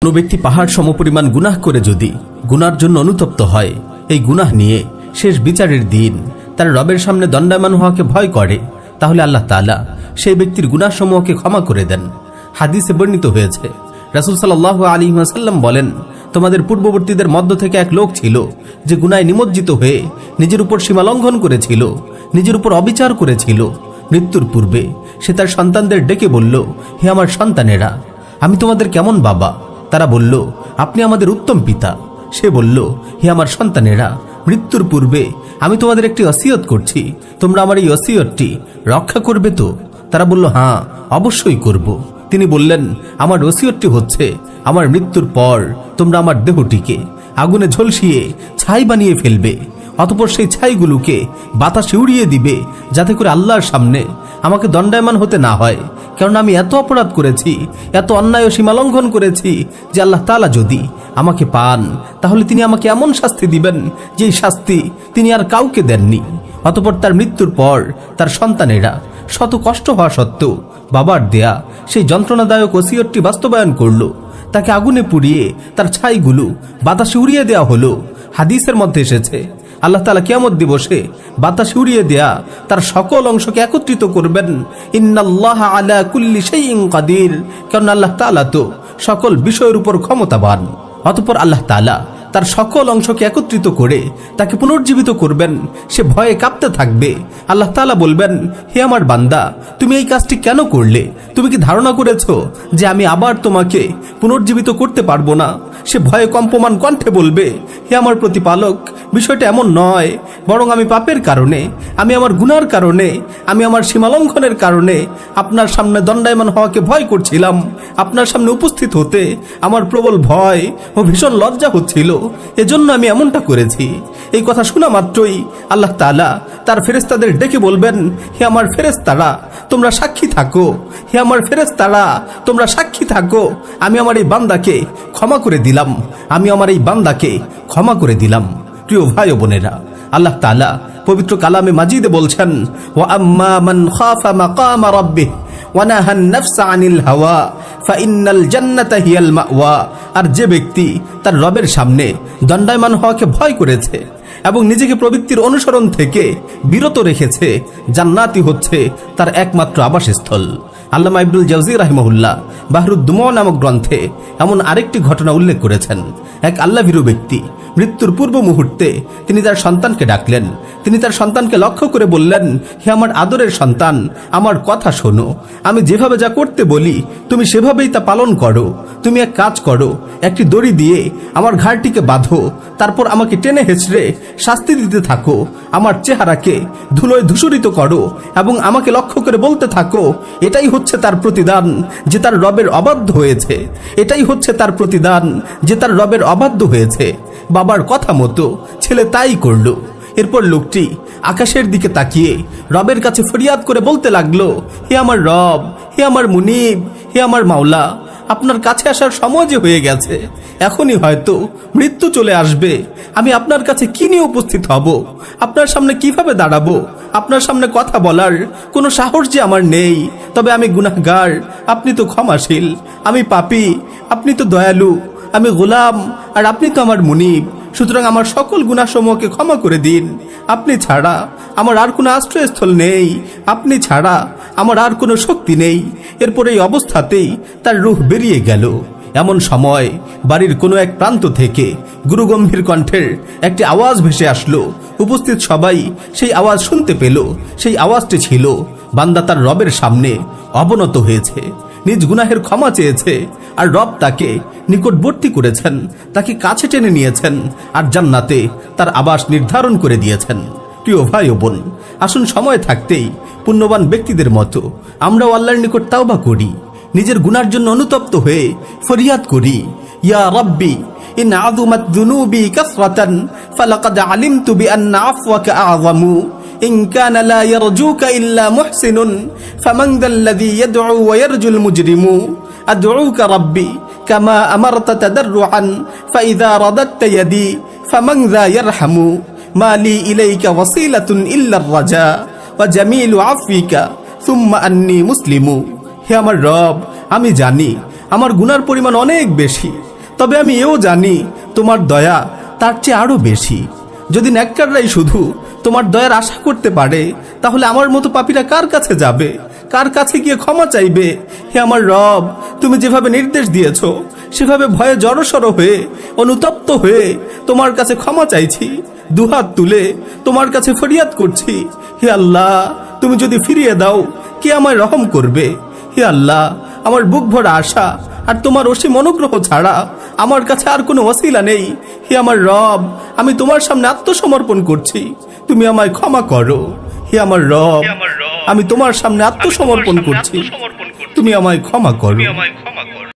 কোনো ব্যক্তি পাহাড় সমপরিমাণ গুনাহ করে যদি গুনার জন্য অনুতপ্ত হয়, এই গুনাহ নিয়ে শেষ বিচারের দিন তার রবের সামনে দণ্ডায়মান হওয়াকে ভয় করে, তাহলে আল্লাহ তাআলা সেই ব্যক্তির গুনাহ সমূহকে ক্ষমা করে দেন। হাদিসে বর্ণিত হয়েছে, রাসূল সাল্লাল্লাহু আলাইহি ওয়াসাল্লাম বলেন, তোমাদের পূর্ববর্তীদের মধ্য থেকে এক লোক ছিল যে গুনায় নিমজ্জিত হয়ে নিজের উপর সীমা লঙ্ঘন করেছিল, নিজের উপর অবিচার করেছিল। মৃত্যুর পূর্বে সে তার সন্তানদের ডেকে বলল, হে আমার সন্তানেরা, আমি তোমাদের কেমন বাবা? তারা বলল, আপনি আমাদের উত্তম পিতা। সে বলল, হে আমার সন্তানেরা, মৃত্যুর পূর্বে আমি তোমাদের একটি ওসিয়ত করছি, তোমরা আমার এই ওসিয়তটি রক্ষা করবে তো? তারা বলল, হ্যাঁ, অবশ্যই করব। তিনি বললেন, আমার ওসিয়তটি হচ্ছে, আমার মৃত্যুর পর তোমরা আমার দেহটিকে আগুনে ঝলসিয়ে ছাই বানিয়ে ফেলবে, অতঃপর সেই ছাইগুলোকে বাতাসে উড়িয়ে দিবে, যাতে করে আল্লাহর সামনে আমাকে দণ্ডায়মান হতে না হয়। কারণ আমি এত অপরাধ করেছি, এত অন্যায় ও সীমালঙ্ঘন করেছি যে আল্লাহ তাআলা যদি আমাকে পান তাহলে তিনি আমাকে এমন শাস্তি দিবেন যেই শাস্তি তিনি আর কাউকে দেননি। অতঃপর তার মৃত্যুর পর তার সন্তানেরা শত কষ্ট হওয়া সত্ত্বেও বাবার দেয়া সেই যন্ত্রণাদায়ক ওসিয়তটি বাস্তবায়ন করল। তাকে আগুনে পুড়িয়ে তার ছাইগুলো বাতাসে উড়িয়ে দেওয়া হলো। হাদিসের মধ্যে এসেছে, আল্লাহ তাআলা কিয়ামত দিবসে বাতাসে উড়িয়ে দেয়া তার সকল অংশকে একত্রিত করবেন। ইন্নাল্লাহা আলা কুল্লি শাইইন কাদির, কারণ আল্লাহ তাআলা তো সকল বিষয়ের উপর ক্ষমতাবান। অতঃপর আল্লাহ তাআলা তার সকল অংশকে একত্রিত করে তাকে পুনর্জীবিত করবেন। সে ভয়ে কাঁপতে থাকবে। আল্লাহ তাআলা বলবেন, হে আমার বান্দা, তুমি এই কাজটি কেন করলে? তুমি কি ধারণা করেছো যে আমি আবার তোমাকে পুনর্জীবিত করতে পারবো না? সে ভয়ে কম্পমান কণ্ঠে বলবে, হে আমার প্রতিপালক, বিষয়টা এমন নয়, বরং আমি পাপের কারণে, আমি আমার গুনার কারণে, আমি আমার সীমালঙ্ঘনের কারণে আপনার সামনে দণ্ডায়মান হওয়াকে ভয় করছিলাম। আপনার সামনে উপস্থিত হতে আমার প্রবল ভয় ও ভীষণ লজ্জা হচ্ছিল, এজন্য আমি এমনটা করেছি। এই কথা শোনা মাত্রই আল্লাহ তাআলা তার ফেরেশতাদের ডেকে বলবেন, হে আমার ফেরেশতারা, তোমরা সাক্ষী থাকো। হে আমার ফেরেশতারা, তোমরা সাক্ষী থাকো। আমি আমার এই বান্দাকে ক্ষমা করে দিলাম, আমি আমার এই বান্দাকে ক্ষমা করে দিলাম। প্রিয় ভাই ও বোনেরা, আল্লাহ তাআলা পবিত্র কালামে মাজিদে বলছেন, ওয়া আম্মা মান খাফা মাকামা রাব্বিহি ওয়া নাহান নাফসা আনিল হাওয়া ফাইন্নাল জান্নাতা হিয়াল মাওয়া। আর যে ব্যক্তি তার রবের সামনে দণ্ডায়মান হওয়াকে ভয় করেছে এবং নিজেকে প্রবৃত্তির অনুসরণ থেকে বিরত রেখেছে, জান্নাতই হচ্ছে তার একমাত্র আবাসস্থল। আল্লামা ইবনুল জাওজি রাহিমাহুল্লাহ বাহরুদ্দুমা নামক গ্রন্থে এমন আরেকটি ঘটনা উল্লেখ করেছেন। এক আল্লাহভীরু ব্যক্তি মৃত্যুর পূর্ব মুহূর্তে তিনি তার সন্তানকে ডাকলেন। তিনি তার সন্তানকে লক্ষ্য করে বললেন, হে আমার আদরের সন্তান, আমার কথা শোনো। আমি যেভাবে যা করতে বলি তুমি সেভাবেই তা পালন করো। তুমি এক কাজ করো, একটি দড়ি দিয়ে আমার ঘাড়টিকে বাঁধো, তারপর আমাকে টেনে হেঁচড়ে শাস্তি দিতে থাকো। আমার চেহারাকে ধুলোয় ধূসরিত করো এবং আমাকে লক্ষ্য করে বলতে থাকো, এটাই হচ্ছে তার প্রতিদান যে তার রবের অবাধ্য হয়েছে। এটাই হচ্ছে তার প্রতিদান যে তার রবের অবাধ্য হয়েছে। বাবার কথা মতো ছেলে তাই করলো। এরপর লোকটি আকাশের দিকে তাকিয়ে রবের কাছে ফরিয়াদ করে বলতে লাগলো, হে আমার রব, হে আমার মুনিব, হে আমার মাওলা, আপনার কাছে আসার সময় যে হয়ে গেছে, এখনই হয়তো মৃত্যু চলে আসবে। আমি আপনার কাছে কি নিয়ে উপস্থিত হব? আপনার সামনে কিভাবে দাঁড়াবো? আপনার সামনে কথা বলার কোনো সাহস যে আমার নেই। তবে আমি গুনাহগার, আপনি তো ক্ষমাশীল। আমি পাপী, আপনি তো দয়ালু। আমি গোলাম, আর আপনি তো আমার মুনিব। সুতরাং আমার সকল গুনাহসমূহকে ক্ষমা করে দিন। আপনি ছাড়া আমার আর কোনো আশ্রয়স্থল নেই, আপনি ছাড়া আমার আর কোনো শক্তি নেই। এরপর এই অবস্থাতেই তার রূহ বেরিয়ে গেল। এমন সময় বাড়ির কোনো এক প্রান্ত থেকে গুরুগম্ভীর কণ্ঠের একটি আওয়াজ ভেসে আসলো। উপস্থিত সবাই সেই আওয়াজ শুনতে পেল। সেই আওয়াজটি ছিল, বান্দা তার রবের সামনে অবনত হয়েছে, নিজ গুনাহের ক্ষমা চেয়েছে, আর রব তাকে নিকটবর্তী করেছেন, তাকে কাছে টেনে নিয়েছেন, আর জান্নাতে তার আবাস নির্ধারণ করে দিয়েছেন। প্রিয় ভাই ও বোন, আসুন সময় থাকতেই পুণ্যবান ব্যক্তিদের মতো আমরাও আল্লাহর নিকট তাওবা করি, নিজের গুনার জন্য অনুতপ্ত হয়ে ফরিয়াদ করি, ইয়া রাব্বি ইন আযুমাত যুনুবি কাসরাতান ফালাকাদ আলিমতু বিআন্না আফওয়াকা আযমু ইন কানা লা ইয়ারজুকা ইল্লা মুহসিনুন ফামান যাল্লাযী ইয়াদউ ওয়া ইয়ারজুল মুজরিমু আদউকা রাব্বি কামা আমারতা তাদাররুআন ফাইযা রাদাত্তা ইয়াদি ফামান যা ইয়ারহামু মালি ইলাইকা ওয়াসিলাতুন ইল্লার রাজা ওয়া জামিলু আফিকা সুম্মা আন্নী মুসলিমু। হে আমার রব, আমি জানি আমার গুনার পরিমাণ অনেক বেশি, তবে আমি এও জানি তোমার দয়া তার চেয়ে আরো বেশি। যদি নেককাররাই শুধু তোমার দয়ার আশা করতে পারে, তাহলে আমার মতো পাপীরা কার কাছে যাবে, কার কাছে গিয়ে ক্ষমা চাইবে? হে আমার রব, তুমি যেভাবে নির্দেশ দিয়েছো সেভাবে ভয়ে জড়সড় হয়ে অনুতপ্ত হয়ে তোমার কাছে ক্ষমা চাইছি, দুহাত তুলে তোমার কাছে ফরিয়াদ করছি। হে আল্লাহ, তুমি যদি ফিরিয়ে দাও কে আমায় রহম করবে? হে আল্লাহ, আমার বুক ভরা আশা আর তোমার অসীম অনুগ্রহ ছাড়া আমার কাছে আর কোনো ওসিলা নেই। হে আমার রব, আমি তোমার সামনে আত্মসমর্পণ করছি, তুমি আমায় ক্ষমা করো। হে আমার রব, আমি তোমার সামনে আত্মসমর্পণ করছি, তুমি আমায় ক্ষমা করো।